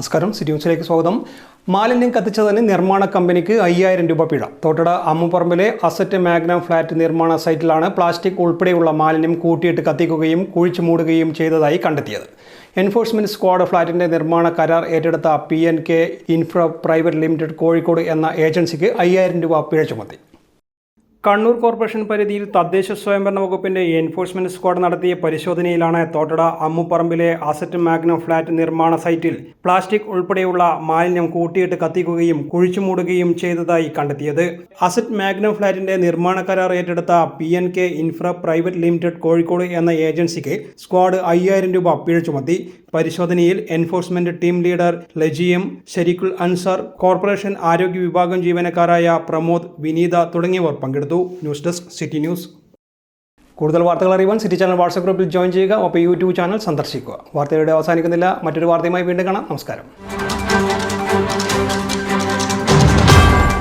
നമസ്കാരം, സിറ്റി ന്യൂസിലേക്ക് സ്വാഗതം. മാലിന്യം കത്തിച്ചതിന് നിർമ്മാണ കമ്പനിക്ക് 5000 രൂപ പിഴ. തോട്ടട അമ്മുപറമ്പിലെ അസറ്റ് മാഗ്നം ഫ്ലാറ്റ് നിർമ്മാണ സൈറ്റിലാണ് പ്ലാസ്റ്റിക് ഉൾപ്പെടെയുള്ള മാലിന്യം കൂട്ടിയിട്ട് കത്തിക്കുകയും കുഴിച്ചു മൂടുകയും ചെയ്തതായി കണ്ടെത്തിയത്. എൻഫോഴ്സ്മെന്റ് സ്ക്വാഡ് ഫ്ലാറ്റിന്റെ നിർമ്മാണ കരാർ ഏറ്റെടുത്ത PNK infra private limited Kozhikode എന്ന ഏജൻസിക്ക് 5000 രൂപ പിഴ ചുമത്തി. കണ്ണൂർ കോർപ്പറേഷൻ പരിധിയിൽ തദ്ദേശ സ്വയംഭരണ വകുപ്പിന്റെ എൻഫോഴ്സ്മെന്റ് സ്ക്വാഡ് നടത്തിയ പരിശോധനയിലാണ് തോട്ടട അമ്മുപറമ്പിലെ അസറ്റ് മാഗ്നം ഫ്ലാറ്റ് നിർമ്മാണ സൈറ്റിൽ പ്ലാസ്റ്റിക് ഉൾപ്പെടെയുള്ള മാലിന്യം കൂട്ടിയിട്ട് കത്തിക്കുകയും കുഴിച്ചുമൂടുകയും ചെയ്തതായി കണ്ടെത്തിയത്. അസറ്റ് മാഗ്നം ഫ്ലാറ്റിന്റെ നിർമ്മാണ കരാർ ഏറ്റെടുത്ത PNK infra private limited Kozhikode എന്ന ഏജൻസിക്ക് സ്ക്വാഡ് 5000 രൂപ പിഴ ചുമത്തി. പരിശോധനയിൽ enforcement team leader Lajiyam, Shareequl Ansar, corporation ആരോഗ്യ വിഭാഗം ജീവനക്കാരായ പ്രമോദ്, വിനീത തുടങ്ങിയവർ പങ്കെടുത്തു. News desk, city news. കൂടുതൽ വാർത്തകൾ അറിയുവാൻ സിറ്റി ചാനൽ വാട്സ്ആപ്പ് ഗ്രൂപ്പിൽ ജോയിൻ ചെയ്യുക. ഒപ്പം യൂട്യൂബ് ചാനൽ സന്ദർശിക്കുക. വാർത്തയുടെ അവസാനിക്കുന്നില്ല. മറ്റൊരു വാർത്തയുമായി വീണ്ടും കാണാം. നമസ്കാരം.